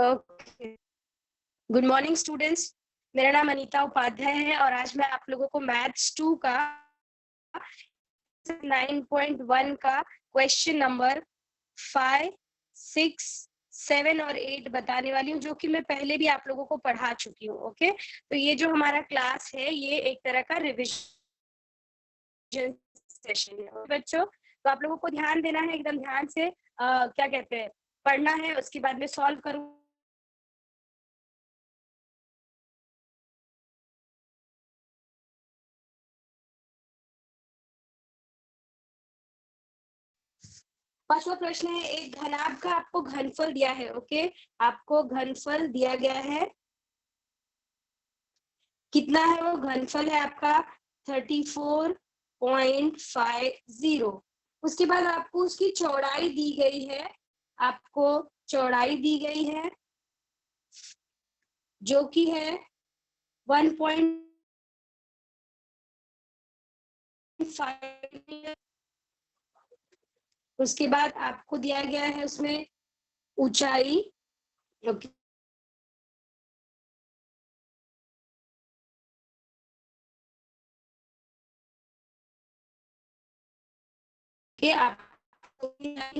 Okay, good morning students. मेरा नाम अनीता उपाध्याय है और आज मैं आप लोगों को मैथ्स 2 का 9.1 का क्वेश्चन नंबर 5, 6, 7 और 8 बताने वाली हूँ, जो कि मैं पहले भी आप लोगों को पढ़ा चुकी हूँ। ओके, तो ये जो हमारा क्लास है ये एक तरह का रिविजन सेशन है बच्चों। तो आप लोगों को ध्यान देना है, एकदम ध्यान से क्या कहते हैं पढ़ना है, उसके बाद में सॉल्व करूँ। पांचवा प्रश्न है, एक घनाभ का आपको घनफल दिया है। ओके, आपको घनफल दिया गया है, कितना है वो घनफल है आपका 34.50। उसके बाद आपको उसकी चौड़ाई दी गई है, आपको चौड़ाई दी गई है जो कि है 1.5। उसके बाद आपको दिया गया है उसमें ऊंचाई। ओके, आपको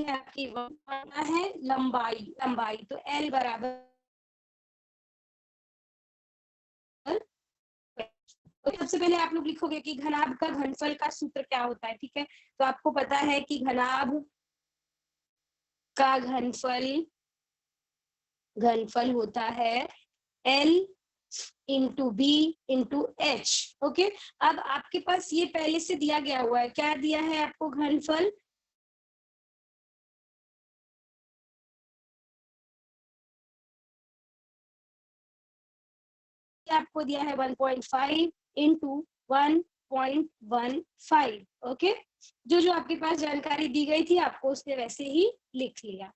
आपकी है लंबाई, तो L बराबर तो सबसे पहले आप लोग लिखोगे कि घनाभ का घनफल का सूत्र क्या होता है। ठीक है, तो आपको पता है कि घनाभ का घनफल होता है L into B into H. Okay, अब आपके पास ये पहले से दिया गया हुआ है, क्या दिया है आपको घनफल, आपको दिया है 1.5 इंटू 1.15। ओके, जो आपके पास जानकारी दी गई थी आपको उसने वैसे ही लिख लिया।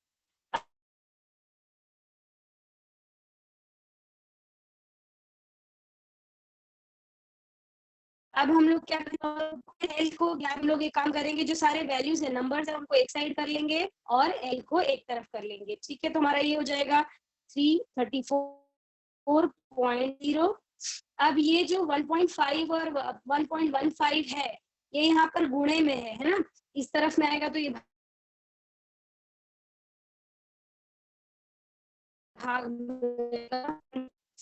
अब हम लोग क्या करेंगे, एल को हम लोग एक काम करेंगे, जो सारे वैल्यूज है नंबर्स है उनको एक साइड कर लेंगे और एल को एक तरफ कर लेंगे। ठीक है, तो हमारा ये हो जाएगा 334.0। अब ये जो 1.5 और 1.15 है ये यहाँ पर गुणे में है ना, इस तरफ में आएगा तो ये भाग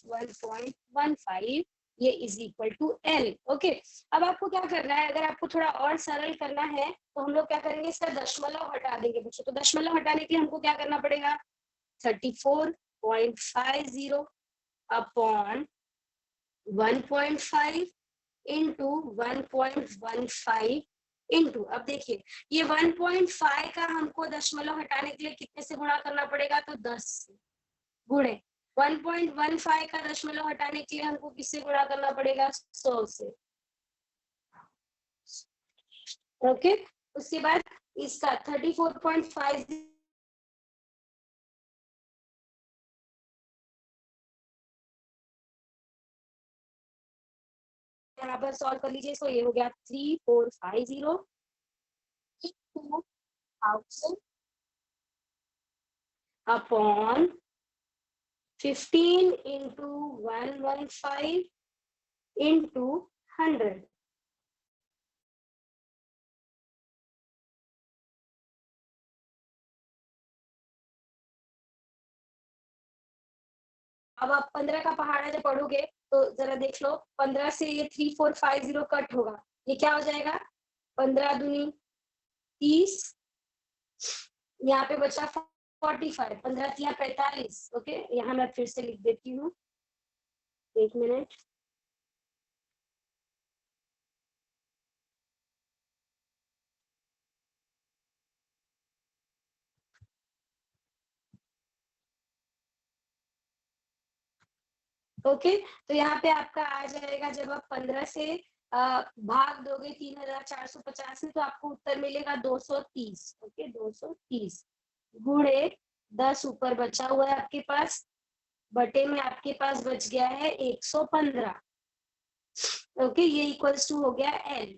1.15, ये is equal to L. Okay, अब आपको क्या करना है, अगर आपको थोड़ा और सरल करना है तो हम लोग क्या करेंगे, इसका दशमलव हटा देंगे बच्चों। तो दशमलव हटाने के लिए हमको क्या करना पड़ेगा, 34.50 अपॉन 1.5 इंटू 1.15 इंटू, अब देखिए ये 1.5 का हमको दशमलव हटाने के लिए कितने से गुणा करना पड़ेगा, तो 10 से गुणे 1.15 का दशमलव हटाने के लिए हमको किससे गुणा करना पड़ेगा, 100 से। ओके, उसके बाद इसका 34.5 बराबर सॉल्व कर लीजिए, तो ये हो गया 3450 अपॉन 15 इंटू 115 इंटू 100। अब आप 15 का पहाड़ा जब पढ़ोगे तो जरा देख लो, 15 से ये 3450 कट होगा, ये क्या हो जाएगा, 15 दूनी 30, यहाँ पे बचा 45, 15 या 45। ओके, यहाँ मैं फिर से लिख देती हूँ, एक मिनट। ओके, तो यहाँ पे आपका आ जाएगा, जब आप 15 से भाग दोगे 3450 में तो आपको उत्तर मिलेगा 230। ओके, 230 गुणे 10 ऊपर बचा हुआ है आपके पास, बटे में आपके पास बच गया है 115। ओके, ये इक्वल्स टू हो गया एल।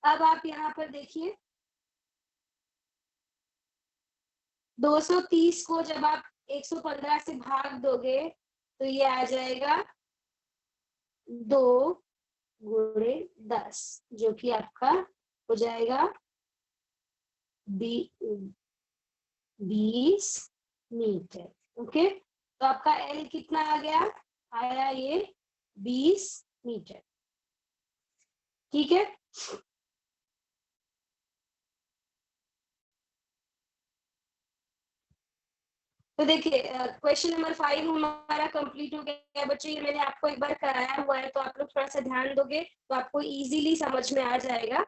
अब आप यहाँ पर देखिए 230 को जब आप 115 से भाग दोगे तो ये आ जाएगा 2 गुणे 10, जो कि आपका हो जाएगा 20 मीटर। ओके, तो आपका एल कितना आ गया, आया ये 20 मीटर। ठीक है, तो देखिए क्वेश्चन नंबर 5 हमारा कंप्लीट हो गया बच्चों। ये मैंने आपको एक बार कराया हुआ है, तो आप लोग थोड़ा सा ध्यान दोगे तो आपको इजीली समझ में आ जाएगा।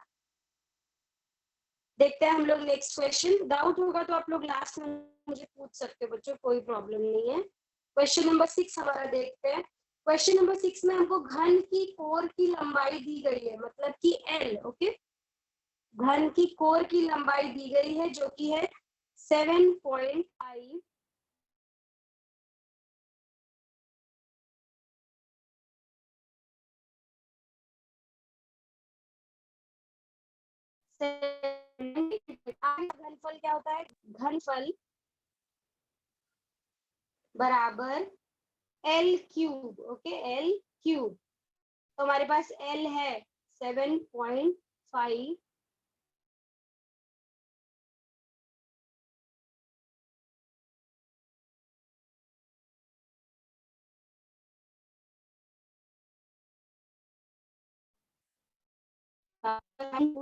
देखते हैं हम लोग नेक्स्ट क्वेश्चन। डाउट होगा तो आप लोग लास्ट में मुझे पूछ सकते हो बच्चों, कोई प्रॉब्लम नहीं है। क्वेश्चन नंबर 6 हमारा देखते हैं। क्वेश्चन नंबर 6 में हमको घन की कोर की लंबाई दी गई है, मतलब कि एल। ओके, घन की कोर की लंबाई दी गई है जो कि है 7.5 घनफल क्या होता है, घनफल बराबर L cube. Okay, L cube. तो हमारे पास एल है 7.5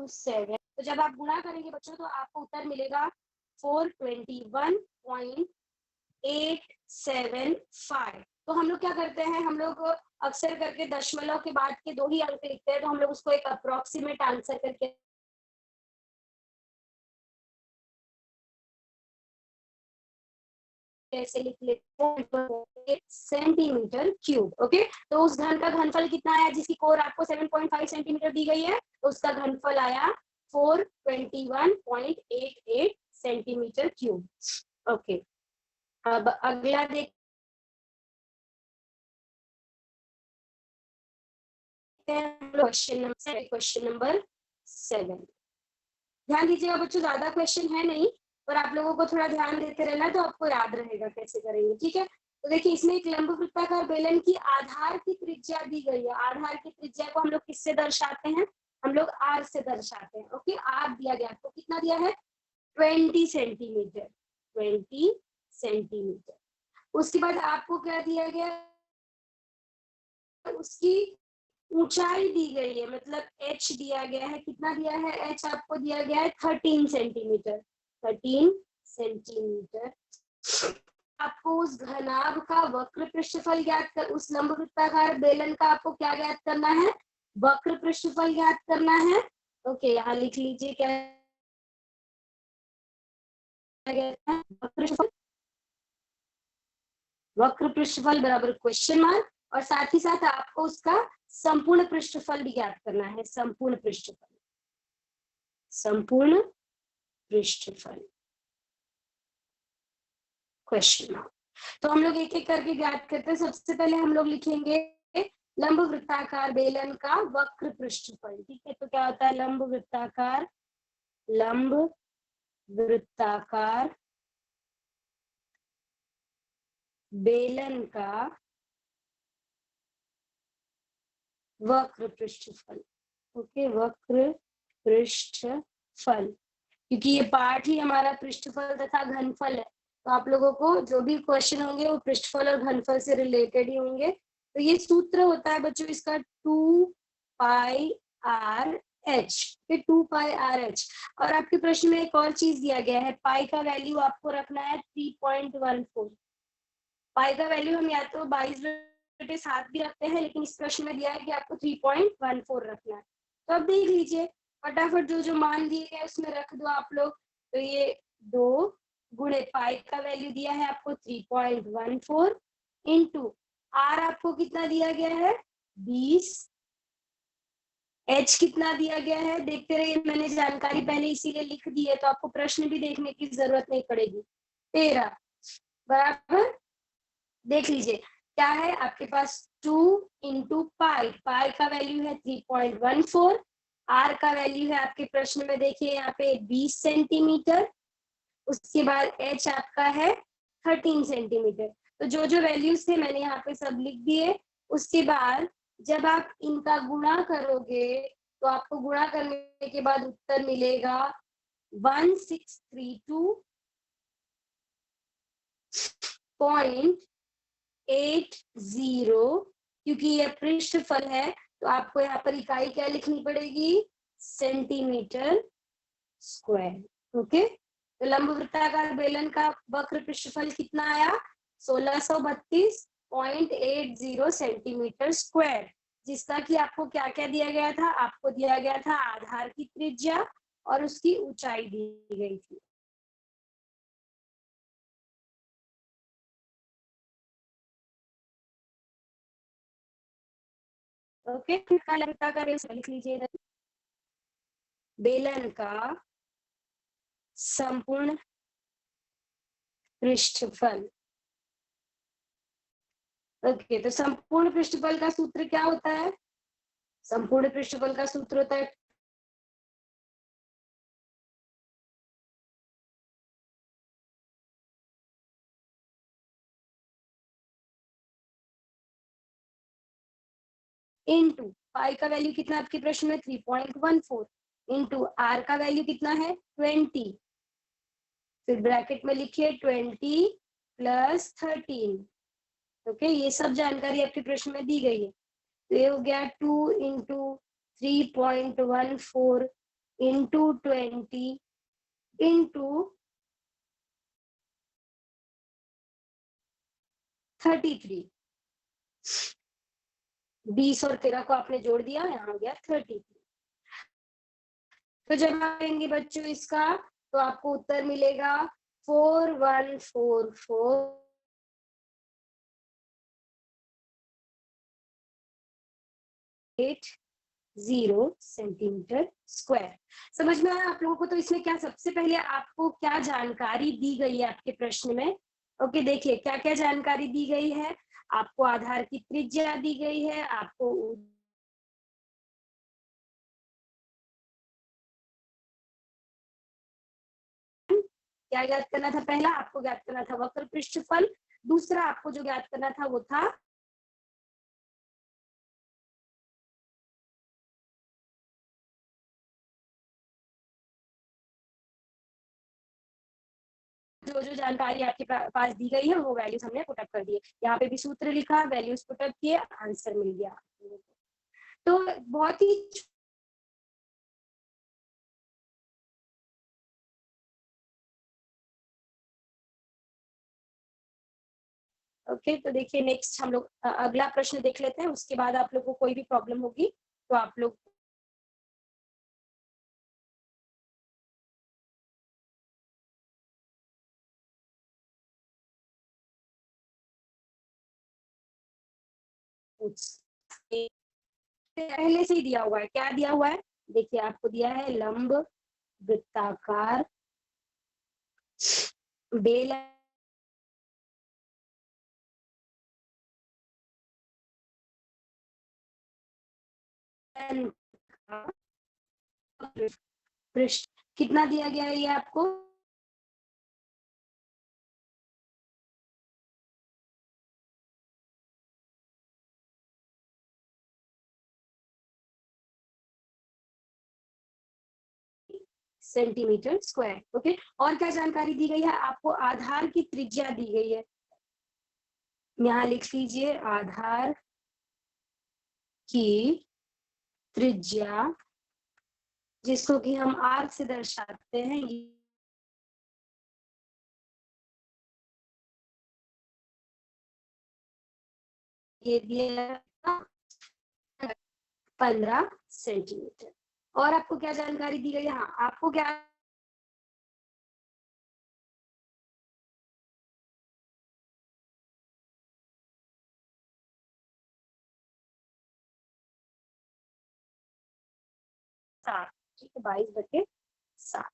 7। तो जब आप गुणा करेंगे बच्चों तो आपको उत्तर मिलेगा 421.875। तो हम लोग क्या करते हैं, हम लोग अक्सर करके दशमलव के बाद के 2 ही अंक लिखते हैं, तो हम लोग उसको एक अप्रोक्सीमेट आंसर करके ऐसे लिख लेते हैं सेंटीमीटर क्यूब। ओके, तो उस घन का घनफल कितना आया जिसकी कोर आपको 7.5 सेंटीमीटर दी गई है, तो उसका घनफल आया 421.88 सेंटीमीटर क्यूब। ओके, अब अगला देखते हैं क्वेश्चन नंबर 7। ध्यान दीजिएगा बच्चों, ज्यादा क्वेश्चन है नहीं, पर आप लोगों को थोड़ा ध्यान देते रहना तो आपको याद रहेगा कैसे करेंगे। ठीक है, तो देखिए इसमें एक लंब वृत्ताकार बेलन की आधार की त्रिज्या दी गई है। आधार की त्रिज्या को हम लोग किससे दर्शाते हैं, हम लोग आर से दर्शाते हैं। ओके, आर दिया गया, आपको कितना दिया है, 20 सेंटीमीटर। 20 सेंटीमीटर। उसके बाद आपको क्या दिया गया, उसकी ऊंचाई दी गई है, मतलब h दिया गया है। कितना दिया है, h आपको दिया गया है 13 सेंटीमीटर। 13 सेंटीमीटर। आपको उस घनाभ का वक्र पृष्ठफल ज्ञात कर, उस लंब वृत्ताकार बेलन का आपको क्या ज्ञात करना है, वक्र पृष्ठफल ज्ञात करना है। ओके, यहाँ लिख लीजिए क्या वक्र पृष्ठफल बराबर क्वेश्चन मार्क, और साथ ही साथ आपको उसका संपूर्ण पृष्ठफल भी ज्ञात करना है। संपूर्ण पृष्ठफल, संपूर्ण पृष्ठफल क्वेश्चन मार्क। तो हम लोग एक एक करके ज्ञात करते हैं। सबसे पहले हम लोग लिखेंगे लंब वृत्ताकार बेलन का वक्र पृष्ठफल। ठीक है, तो क्या होता है, लंब वृत्ताकार बेलन का वक्र पृष्ठफल। ओके, वक्र पृष्ठफल, क्योंकि ये पार्ट ही हमारा पृष्ठफल तथा घनफल है, तो आप लोगों को जो भी क्वेश्चन होंगे वो पृष्ठफल और घनफल से रिलेटेड ही होंगे। तो ये सूत्र होता है बच्चों इसका 2πr/h। 2πr/h। और आपके प्रश्न में एक और चीज दिया गया है, पाई का वैल्यू आपको रखना है 3.14। पाई का वैल्यू हम या तो 22/7 भी रखते हैं, लेकिन इस प्रश्न में दिया है कि आपको 3.14 रखना है। तो अब देख लीजिए फटाफट जो जो मान दिए गए उसमें रख दो आप लोग। तो ये 2 गुणे पाई का वैल्यू दिया है आपको 3.14 इंटू आर आपको कितना दिया गया है 20, एच कितना दिया गया है देखते रहिए, मैंने जानकारी पहले इसीलिए लिख दी है तो आपको प्रश्न भी देखने की जरूरत नहीं पड़ेगी। 13 बराबर, देख लीजिए क्या है आपके पास 2 इंटू पाई। पाई का वैल्यू है 3.14, आर का वैल्यू है आपके प्रश्न में देखिए यहाँ पे 20 सेंटीमीटर। उसके बाद एच आपका है 13 सेंटीमीटर। तो जो जो वैल्यूज थे मैंने यहाँ पे सब लिख दिए। उसके बाद जब आप इनका गुणा करोगे तो आपको गुणा करने के बाद उत्तर मिलेगा 1632.80। क्योंकि यह पृष्ठफल है तो आपको यहाँ पर इकाई क्या लिखनी पड़ेगी, सेंटीमीटर स्क्वायर। ओके, तो लंब वृत्ताकार बेलन का वक्र पृष्ठफल कितना आया, 1632.80 सेंटीमीटर स्क्वायर। जिसका कि आपको क्या क्या दिया गया था, आपको दिया गया था आधार की त्रिज्या और उसकी ऊंचाई दी गई थी। ओके, वृत्ताकार लिख लीजिए, बेलन का संपूर्ण पृष्ठफल। ओके, तो संपूर्ण पृष्ठफल का सूत्र क्या होता है, संपूर्ण पृष्ठफल का सूत्र होता है इंटू पाई का वैल्यू कितना आपके प्रश्न में 3.14 इंटू आर का वैल्यू कितना है 20, फिर ब्रैकेट में लिखिए 20 प्लस 13। ओके, ये सब जानकारी आपके प्रश्न में दी गई है। तो ये हो गया 2 इंटू 3.14 इंटू 20 इंटू 33। 20 और 13 को आपने जोड़ दिया, यहाँ हो गया 33। तो जब आएंगे बच्चों इसका तो आपको उत्तर मिलेगा 4144.80 सेंटीमीटर स्क्वायर। समझ में आया आप लोगों को। तो इसमें क्या सबसे पहले आपको क्या जानकारी दी गई है आपके प्रश्न में। ओके, देखिए क्या क्या जानकारी दी गई है। आपको आधार की त्रिज्या दी गई है, आपको क्या ज्ञात करना था, पहला आपको ज्ञात करना था वक्र पृष्ठफल, दूसरा आपको जो ज्ञात करना था वो था जो जो जानकारी आपके पास दी गई है वो वैल्यूज हमने पुटअप कर दिए। यहाँ पे भी सूत्र लिखा, वैल्यूज पुटअप किए, आंसर मिल गया। तो बहुत ही ओके। तो देखिए नेक्स्ट हम लोग अगला प्रश्न देख लेते हैं, उसके बाद आप लोग को कोई भी प्रॉब्लम होगी तो आप लोग पहले से ही दिया हुआ है। क्या दिया हुआ है, देखिए आपको दिया है लंब वृत्ताकार बेलन का पृष्ठ कितना दिया गया है ये आपको, सेंटीमीटर स्क्वायर। ओके, और क्या जानकारी दी गई है, आपको आधार की त्रिज्या दी गई है। यहाँ लिख लीजिए आधार की त्रिज्या, जिसको कि हम आर से दर्शाते हैं, ये दिया 15 सेंटीमीटर। और आपको क्या जानकारी दी गई है, हाँ आपको क्या सात, ठीक है 22/7।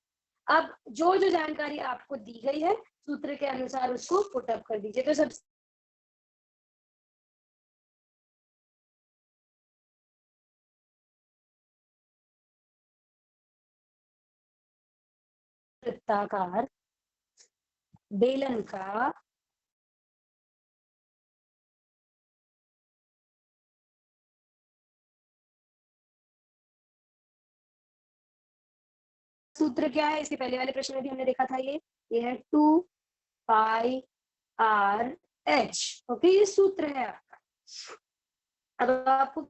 अब जो जो जानकारी आपको दी गई है सूत्र के अनुसार उसको पुटअप कर दीजिए। तो सबसे वृत्ताकार बेलन का सूत्र क्या है? इसके पहले वाले प्रश्न में भी हमने देखा था, ये है 2 पाई आर एच। ओके, ये सूत्र है आपका। अब आपको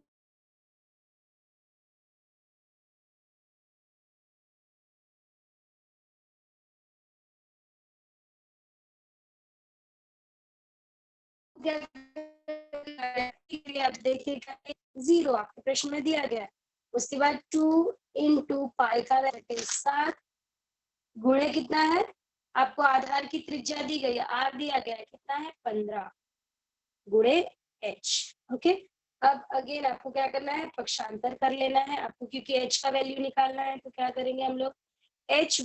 आप देखिएगा 0 आपके प्रश्न में दिया गया है। उसके बाद 2 इंटू पाई का 7 गुणे कितना है? आपको आधार की त्रिज्या दी गई है, आर दिया गया है, कितना है? 15 गुणे एच। ओके, अब अगेन आपको क्या करना है? पक्षांतर कर लेना है आपको, क्योंकि एच का वैल्यू निकालना है। तो क्या करेंगे हम लोग? एच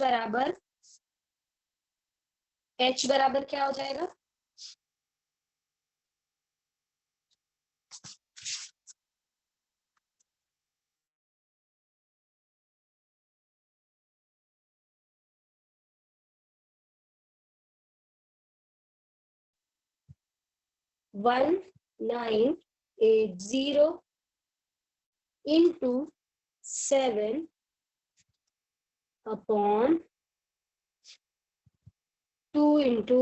बराबर क्या हो जाएगा? One 980 into 7 upon 2 into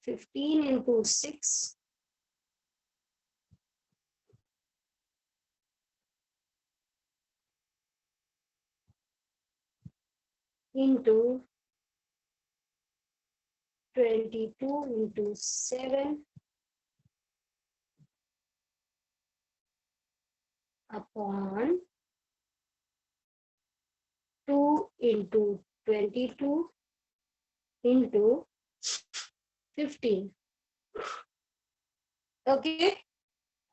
15 into 6 into 22 into 7 upon 2 into 22 into 15। Okay,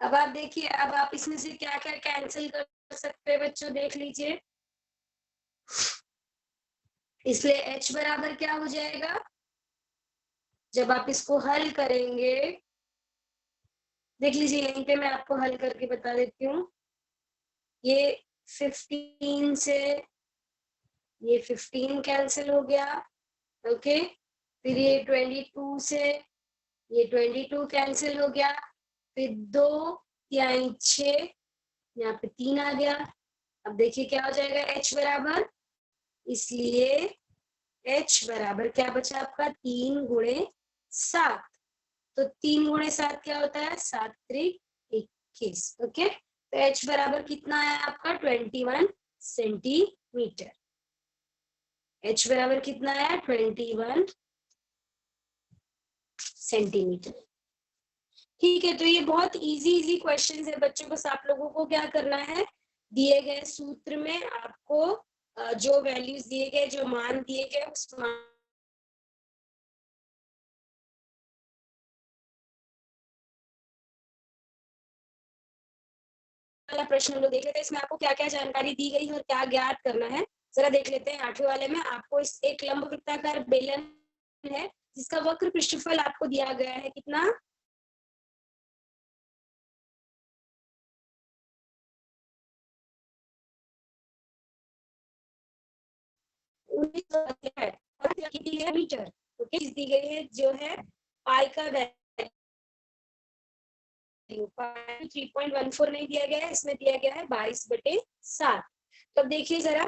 अब आप देखिए, अब आप इसमें से क्या क्या कैंसिल कर सकते हैं बच्चों, देख लीजिए। इसलिए h बराबर क्या हो जाएगा जब आप इसको हल करेंगे? देख लीजिए, यहीं पे मैं आपको हल करके बता देती हूँ। ये 15 से ये 15 कैंसिल हो गया। ओके, फिर ये 22 से ये 22 कैंसिल हो गया। फिर 2 या 6, यहाँ पे 3 आ गया। अब देखिए क्या हो जाएगा h बराबर, इसलिए h बराबर क्या बचा आपका? 3 गुणे 7। तो 3 गुणे 7 क्या होता है? 7 त्रिक 21। ओके, तो h बराबर कितना है आपका? 21 सेंटीमीटर। h बराबर कितना है? 21 सेंटीमीटर। ठीक है, तो ये बहुत इजी क्वेश्चन है बच्चों। बस आप लोगों को क्या करना है? दिए गए सूत्र में आपको जो वैल्यूज दिए गए, जो मान दिए गए, उस मान वाला प्रश्न हम लोग देख लेते हैं। इसमें आपको क्या क्या जानकारी दी गई है और क्या ज्ञात करना है, जरा देख लेते हैं। 8वें वाले में आपको इस एक लंब वृत्ताकार बेलन है जिसका वक्र पृष्ठफल आपको दिया गया है कितना? मीटर। ओके, दी गई है जो है पाई का वैल्यू 3.14 नहीं दिया गया है, इसमें दिया गया है 22/7। तो अब देखिए जरा,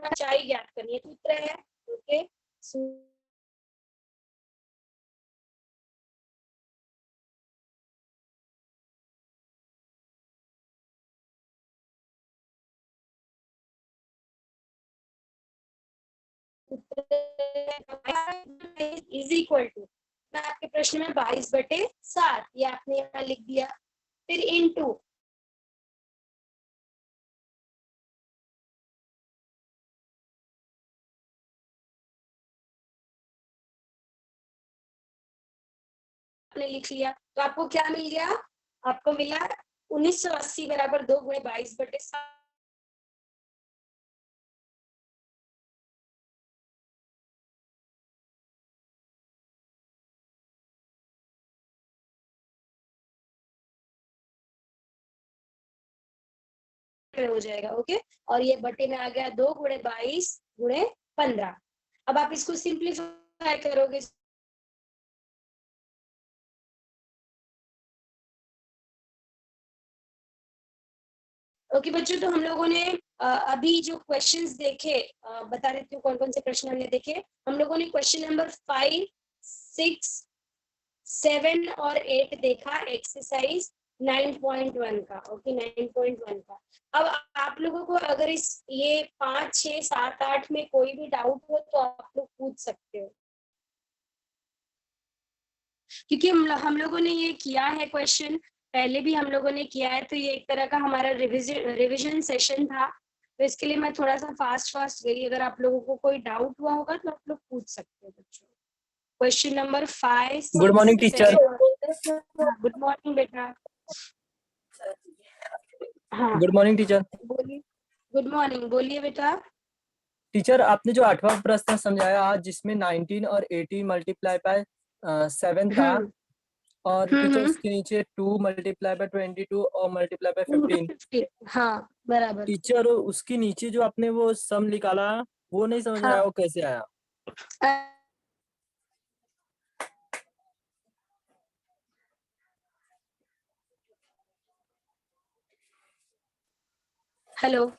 ऊंचाई ज्ञात करनी है। सूत्र है ओके, इज इक्वल टू, मैं आपके प्रश्न में 22/7 ये आपने यहाँ लिख दिया। फिर इनटू आपने लिख लिया, तो आपको क्या मिल गया? आपको मिला 1980 बराबर 2 गुणे 22/7। में हो जाएगा। ओके, और ये बटे में आ गया 2 गुणे 22 गुणे 15। अब आप इसको सिंप्लीफाई करोगे ओके बच्चों, तो हम लोगों ने अभी जो क्वेश्चंस देखे, बता देती हूँ कौन कौन से प्रश्न हमने देखे। हम लोगों ने क्वेश्चन नंबर 5, 6, 7 और 8 देखा, एक्सरसाइज 9.1 का। ओके, 9.1 का। अब आप लोगों को अगर इस ये 5, 6, 7, 8 में कोई भी डाउट हो तो आप लोग पूछ सकते हो, क्योंकि हम लोगों ने ये किया है क्वेश्चन, पहले भी हम लोगों ने किया है, तो ये एक तरह का हमारा रिविजन सेशन था। तो इसके लिए मैं थोड़ा सा फास्ट गई। अगर आप लोगों को कोई डाउट हुआ होगा तो आप लोग पूछ सकते हो बच्चों। Question number 5, 6, good morning teacher. 7। Good morning बेटा। हाँ गुड मॉर्निंग टीचर। बोलिए। गुड मॉर्निंग, बोलिए बेटा। टीचर, आपने जो 8वां प्रश्न समझाया आज, जिसमें 19 और 80 मल्टीप्लाई बाय 7 था, और टीचर उसके नीचे 2 मल्टीप्लाई बाय 22 और मल्टीप्लाई बाय 15। 50, हाँ बराबर। टीचर उसके नीचे जो आपने वो सम निकाला, वो नहीं समझ में आया, हाँ वो कैसे आया? हेलो।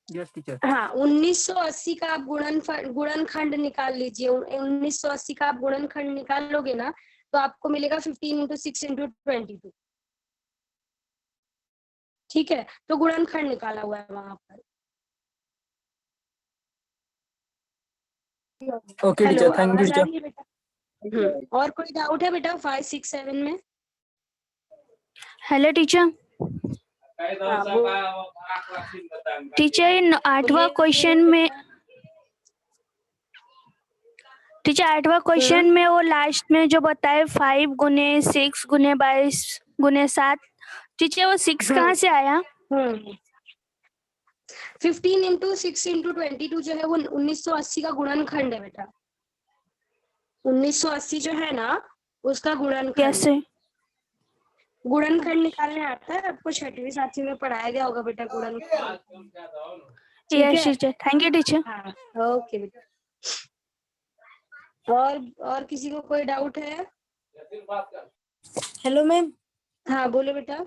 Yes teacher. हाँ, 1980 का आप गुणनखंड निकाल लीजिए। 1980 का आप गुणनखंड निकाल लोगे ना, तो आपको मिलेगा 15 इंटू 6 इंटू 22। ठीक है, तो गुणनखंड निकाला हुआ है वहां पर। Okay hello, teacher, thank you आवाज आ टीचर। रही है बेटा? और कोई डाउट है बेटा 5, 6, 7 में? Hello teacher. हाँ, टीचर, इन 8वां क्वेश्चन में, टीचर 8वां क्वेश्चन में वो लास्ट में जो बताए 5 गुने 6 गुने 22 गुने 7, टीचर वो 6 कहाँ से आया? 15 इंटू 6 इंटू 22 जो है वो 1980 का गुणनखंड है बेटा। 1980 जो है ना, उसका गुणनखंड। कैसे? गुणनखंड निकालने आता है आपको, 6वीं 7वीं में पढ़ाया गया होगा बेटा गुणनखंड। ठीक यस है, टीचर, थैंक यू टीचर। हाँ ओके बेटा। और किसी को कोई डाउट है? Hello ma'am. हाँ बोलो बेटा।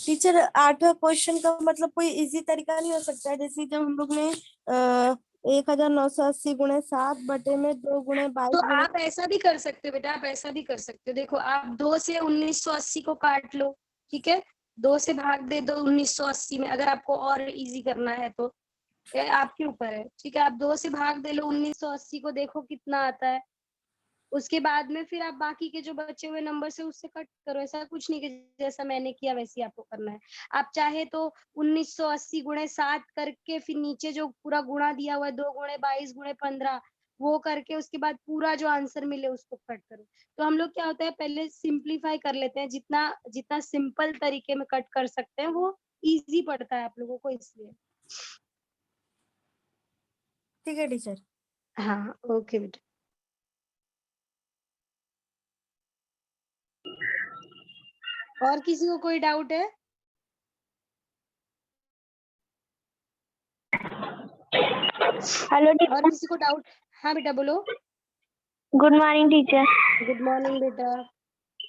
टीचर, 8वां क्वेश्चन का मतलब कोई इजी तरीका नहीं हो सकता है? जैसे जब हम लोग ने 1980 गुणे 7 बटे में 2 गुणे 22 तो गुणे। आप ऐसा भी कर सकते हो बेटा, आप ऐसा भी कर सकते हो। देखो, आप 2 से 1980 को काट लो, ठीक है, 2 से भाग दे दो 1980 में, अगर आपको और इजी करना है तो ये आपके ऊपर है। ठीक है, आप 2 से भाग दे लो 1980 को, देखो कितना आता है। उसके बाद में फिर आप बाकी के जो बचे हुए नंबर से उससे कट करो। ऐसा कुछ नहीं कि जैसा मैंने किया वैसे ही आपको करना है। आप चाहे तो 1980 गुणे 7 करके फिर नीचे जो पूरा गुणा दिया हुआ है 2 गुणे 22 गुणे 15, वो करके उसके बाद पूरा जो आंसर मिले उसको कट करो। तो हम लोग क्या होता है, पहले सिंप्लीफाई कर लेते हैं, जितना जितना सिंपल तरीके में कट कर सकते हैं वो इजी पड़ता है आप लोगों को, इसलिए। ठीक है टीचर। हाँ ओके बेटा। और किसी को कोई डाउट है? हेलो और टीचर। किसी को डाउट? हाँ बेटा बोलो। Good morning teacher. Good morning बेटा।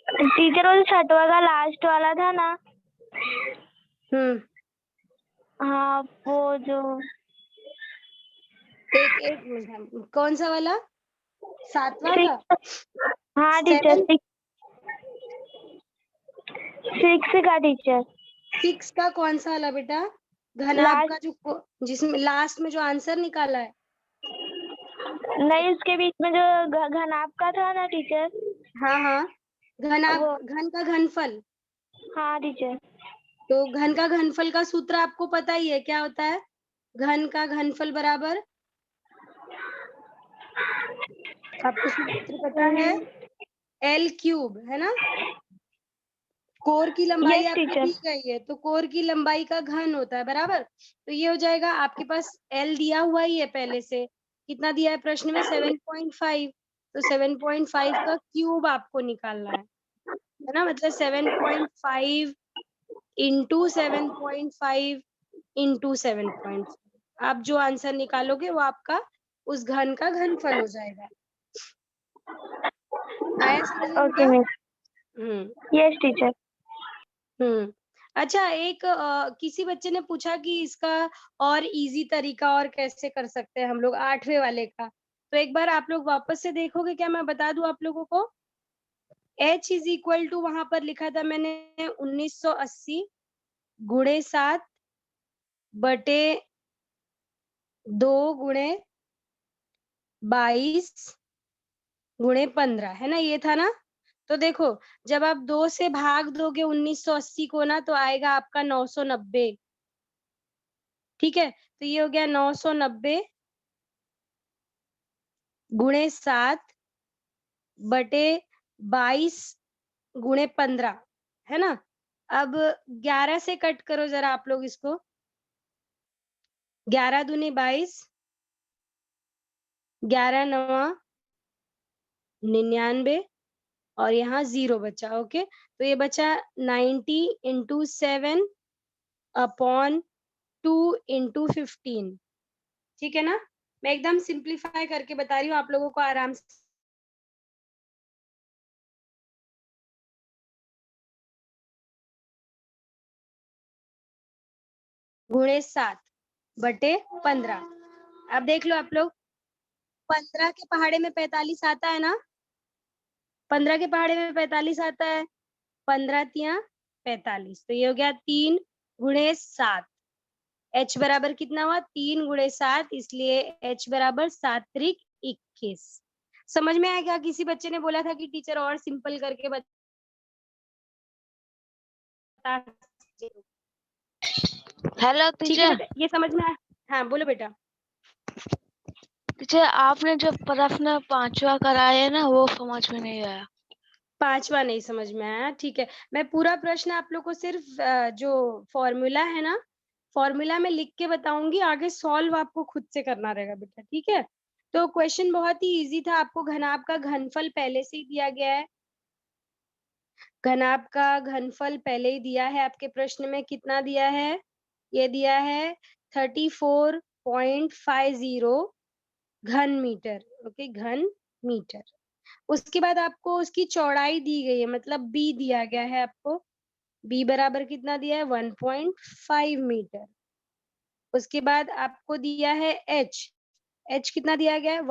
टीचर, वो जो 6वां का लास्ट वाला था ना, हाँ वो जो एक मिनट, कौन सा वाला? 7वां का? हाँ टीचर, 6 का टीचर। 6 का कौन सा वाला बेटा? घनाभ लास्ट, का जो जिसमें लास्ट में जो आंसर निकाला है? नहीं, उसके बीच में जो घनाभ का था ना टीचर। हाँ हाँ, घनाभ, वो, घन का घनफल। हाँ टीचर। तो घन का घनफल का सूत्र आपको पता ही है, क्या होता है? घन का घनफल बराबर, आपको सूत्र पता है? L³ है ना। कोर की लंबाई यस आपको टीचर। दी गई है, तो कोर की लंबाई का घन होता है बराबर। तो ये हो जाएगा, आपके पास L दिया हुआ ही है पहले से। कितना दिया है प्रश्न में? 7.5। तो 7.5 का क्यूब आपको निकालना है ना, मतलब 7.5 इंटू 7.5 इंटू 7.5। आप जो आंसर निकालोगे वो आपका उस घन का घनफल हो जाएगा। आया समझ में ओके बेटा? Miss, yes teacher. अच्छा, एक किसी बच्चे ने पूछा कि इसका और इजी तरीका और कैसे कर सकते हैं हम लोग 8वें वाले का। तो एक बार आप लोग वापस से देखोगे क्या? मैं बता दूं आप लोगों को। h इज इक्वल टू वहां पर लिखा था मैंने 1980 गुणे 7 बटे 2 गुणे 22 गुणे 15, है ना? ये था ना? तो देखो, जब आप 2 से भाग दोगे 1980 को ना, तो आएगा आपका 990। ठीक है, तो ये हो गया 990 गुणे 7 बटे 22 गुणे 15, है ना? अब 11 से कट करो जरा आप लोग इसको। 11 दूनी 22, 11 नवा 99 और यहाँ 0 बचा। ओके, तो ये बचा 90 इंटू 7 अपॉन 2 इंटू 15। ठीक है ना? मैं एकदम सिंप्लीफाई करके बता रही हूँ आप लोगों को आराम से। गुणे 7 बटे 15। अब देख लो आप लोग, 15 के पहाड़े में 45 आता है ना? 15 के पहाड़े में 45 आता है। 15 तिया 45, तो ये हो गया 3 गुणे 7। h बराबर कितना हुआ? 3 गुणे 7, इसलिए h बराबर 7 त्रिक 21। समझ में आया क्या? किसी बच्चे ने बोला था कि टीचर और सिंपल करके बता। हेलो ठीक है टीचर। बेटा, ये समझ में आया? हाँ बोलो बेटा। टीचर आपने जो प्रश्न 5वां कराया है ना, वो समझ में नहीं आया। 5वां नहीं समझ में आया? ठीक है, मैं पूरा प्रश्न आप लोग को सिर्फ जो फॉर्मूला है ना, फॉर्मूला में लिख के बताऊंगी, आगे सॉल्व आपको खुद से करना रहेगा बेटा। ठीक है, तो क्वेश्चन बहुत ही इजी था। आपको घनाभ का घनफल पहले से ही दिया गया है। घनाभ का घनफल पहले ही दिया है आपके प्रश्न में। कितना दिया है? ये दिया है 34.50 घन मीटर। ओके, घन मीटर। उसके बाद आपको उसकी चौड़ाई दी गई है, मतलब बी दिया गया है आपको। बी बराबर कितना दिया है? 1.5 मीटर। उसके बाद आपको दिया है एच। एच कितना दिया गया है?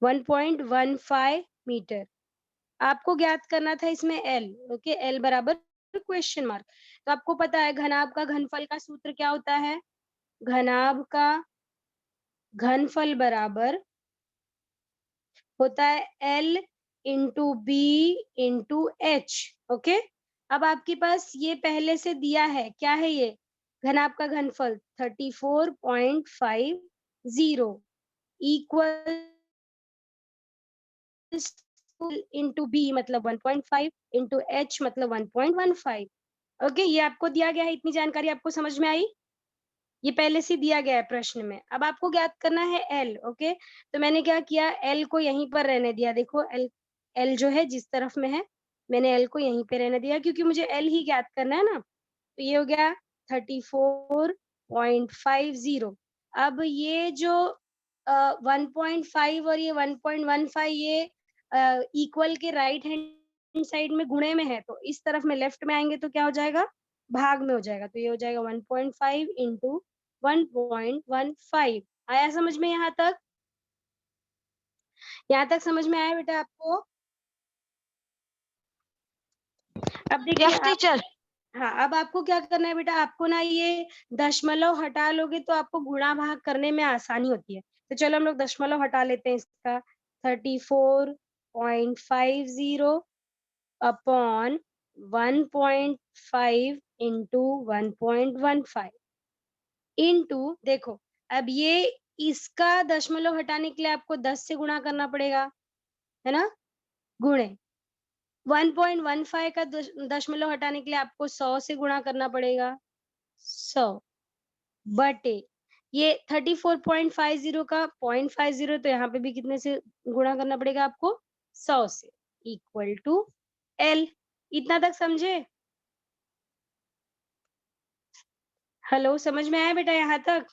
1.15 मीटर। आपको ज्ञात करना था इसमें एल। ओके, एल बराबर क्वेश्चन मार्क। तो आपको पता है घनाभ का घनफल का सूत्र क्या होता है? घनाभ का घनफल बराबर होता है L into B into H. Okay, अब आपके पास ये पहले से दिया है। क्या है ये? घनाभ का घनफल 34.50 इक्वल इंटू बी मतलब 1.5 इंटू एच मतलब 1.15। ओके, ये आपको दिया गया है। इतनी जानकारी आपको समझ में आई? ये पहले से दिया गया है प्रश्न में। अब आपको ज्ञात करना है एल। ओके, तो मैंने क्या किया? एल को यहीं पर रहने दिया। देखो एल, एल जो है जिस तरफ में है, मैंने एल को यहीं पे रहने दिया, क्योंकि मुझे एल ही ज्ञात करना है ना। तो ये हो गया 34.50। अब ये जो 1.5 और ये 1.15 ये इक्वल के राइट हैंड साइड में गुणे में है, तो इस तरफ में लेफ्ट में आएंगे तो क्या हो जाएगा? भाग में हो जाएगा। तो ये हो जाएगा 1.5 इंटू 1.15। आया समझ में यहाँ तक? यहाँ तक समझ में आया बेटा आपको? अब देखिए यस टीचर। हाँ, अब आपको क्या करना है बेटा? आपको ना ये दशमलव हटा लोगे तो आपको गुणा भाग करने में आसानी होती है। तो चलो हम लोग दशमलव हटा लेते हैं इसका। 34.50 अपॉन 1.5 इंटू 1.15 इंटू, देखो अब ये इसका दशमलव हटाने के लिए आपको 10 से गुणा करना पड़ेगा, है ना? गुणे 1.15 का दशमलव हटाने के लिए आपको 100 से गुणा करना पड़ेगा। 100 बटे ये 34.50 का 0.50, तो यहाँ पे भी कितने से गुणा करना पड़ेगा आपको? 100 से, इक्वल टू एल। इतना तक समझे? हेलो, समझ में आया बेटा यहाँ तक?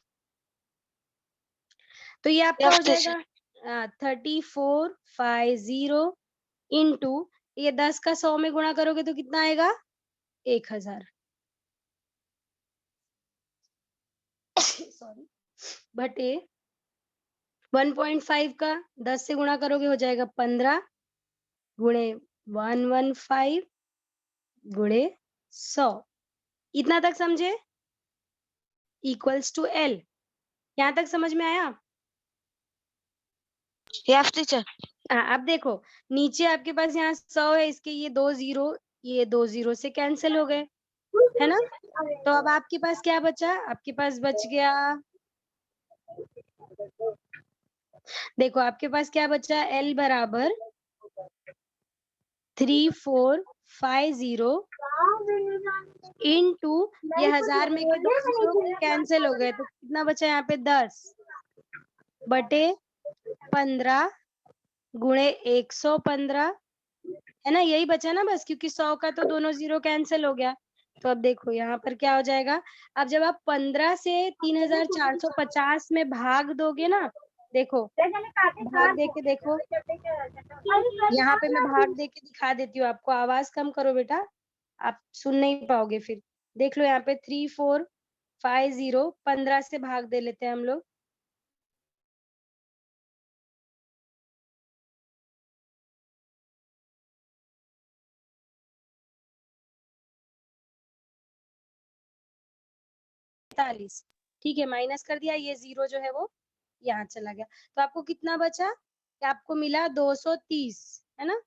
तो ये आपका हो Yes, teacher. जाएगा 3450 इंटू ये 10 का 100 में गुणा करोगे तो कितना आएगा? 1000 सॉरी बटे 1.5 का 10 से गुणा करोगे हो जाएगा 15 गुणे 115 गुणे 100 इतना तक समझे? Equals to L। यहाँ तक समझ में आया? Yes, teacher. अब देखो नीचे आपके पास यहाँ 100 है, इसके ये 2 0 से कैंसिल हो गए, है ना? तो अब आपके पास क्या बचा? आपके पास बच गया, देखो आपके पास क्या बचा? L बराबर 3450 इंटू ये 1000 में के 2 0 कैंसिल हो गए तो कितना बचा यहाँ पे? 10 बटे 15 गुणे 115, है ना? यही बचा ना बस, क्योंकि 100 का तो दोनों 0 कैंसिल हो गया। तो अब देखो यहाँ पर क्या हो जाएगा, अब जब आप 15 से 3450 में भाग दोगे ना, देखो भाग दे के देखो, यहाँ पे मैं भाग दे के दिखा देती हूँ आपको। आवाज कम करो बेटा, आप सुन नहीं पाओगे फिर। देख लो यहाँ पे 3450 15 से भाग दे लेते हैं हम लोग। ठीक है, माइनस कर दिया, ये 0 जो है वो यहाँ चला गया। तो आपको कितना बचा? कि आपको मिला 230, है ना?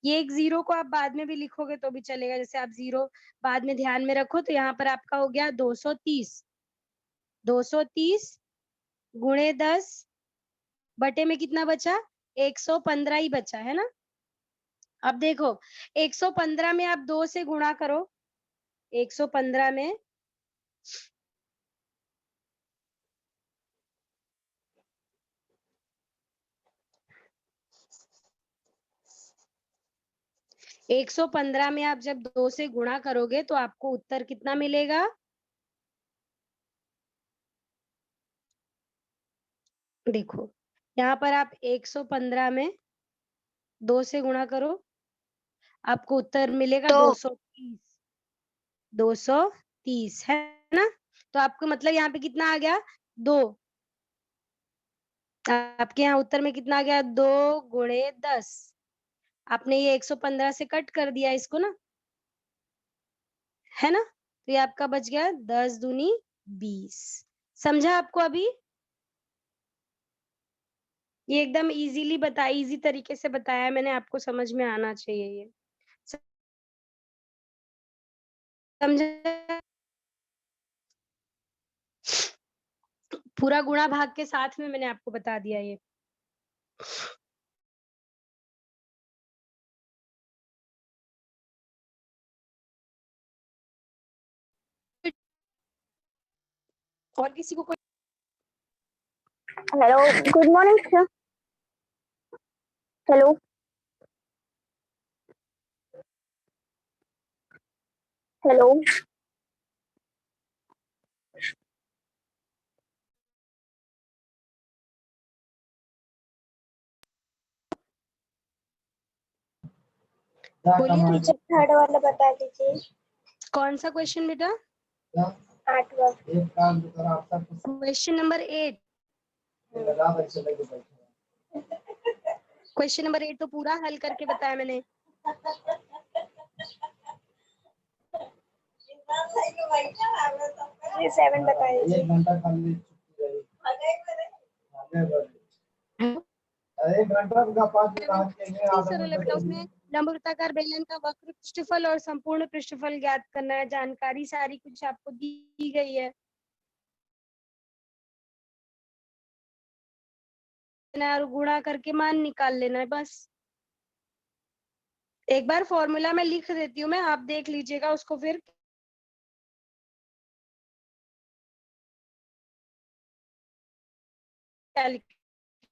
ये एक 0 को आप बाद में भी लिखोगे तो भी चलेगा, जैसे आप 0 बाद में ध्यान में रखो, तो यहाँ पर आपका हो गया 230 गुणे 10 बटे में कितना बचा? 115 ही बचा, है ना? अब देखो 115 में आप 2 से गुणा करो, 115 में 115 में आप जब 2 से गुणा करोगे तो आपको उत्तर कितना मिलेगा? देखो यहाँ पर आप 115 में 2 से गुणा करो, आपको उत्तर मिलेगा तो 230। 230 है ना? तो आपको मतलब यहाँ पे कितना आ गया? 2। आपके यहाँ उत्तर में कितना आ गया? 2 गुणे 10। आपने ये 115 से कट कर दिया इसको ना, है ना? तो ये आपका बच गया 10 दूनी 20। समझा आपको अभी? ये एकदम इजीली बताया, इजी तरीके से बताया मैंने, आपको समझ में आना चाहिए ये। समझा? पूरा गुणा भाग के साथ में मैंने आपको बता दिया ये। और किसी को कोई hello, good morning sir. Hello, hello, बोलिए, टीचर थर्ड वाला बता दीजिए। कौन सा क्वेश्चन बेटा? 8वां। Question number 8। क्वेश्चन नंबर 8 तो पूरा हल करके बताया मैंने। ये 7 बता दीजिए। सरल है बेटा, उसमें लंबवृत्ताकार बेलन का वक्र पृष्ठफल और संपूर्ण पृष्ठफल ज्ञात करना है। जानकारी सारी कुछ आपको दी गई है और गुणा करके मान निकाल लेना है बस। एक बार फॉर्मूला में लिख देती हूँ मैं, आप देख लीजिएगा उसको फिर।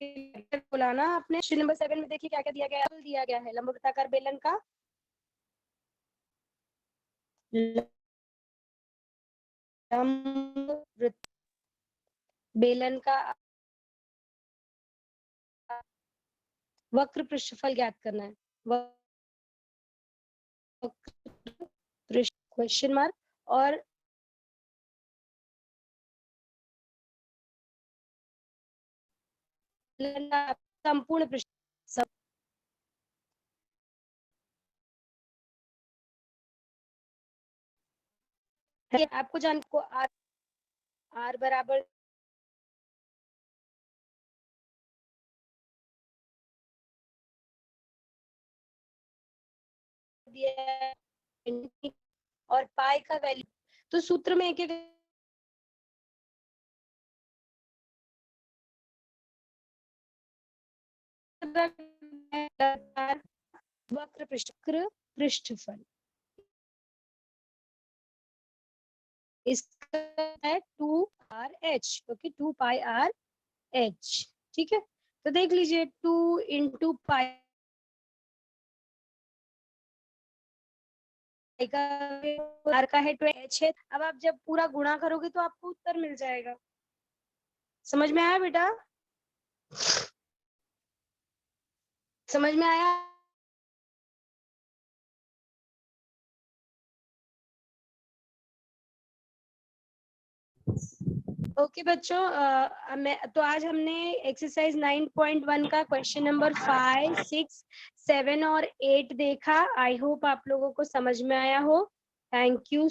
बुलाना आपने। क्वेश्चन नंबर 7 में देखिए क्या क्या दिया गया है लंबवृत्ताकार बेलन का बेलन का वक्र पृष्ठफल ज्ञात करना है। क्वेश्चन मार्क और संपूर्ण पृष्ठ आपको जान को आर बराबर दिया और पाई का वैल्यू, तो सूत्र में एक वक्र पृष्ठफल इसका है 2r/h, ओके 2πr/h, ठीक है। तो देख लीजिए 2 इंटू पाई आर का है 2h है। अब आप जब पूरा गुणा करोगे तो आपको उत्तर मिल जाएगा। समझ में आया बेटा? समझ में आया? ओके बच्चों, तो आज हमने एक्सरसाइज 9.1 का क्वेश्चन नंबर 5, 6, 7 और 8 देखा। आई होप आप लोगों को समझ में आया हो। Thank you.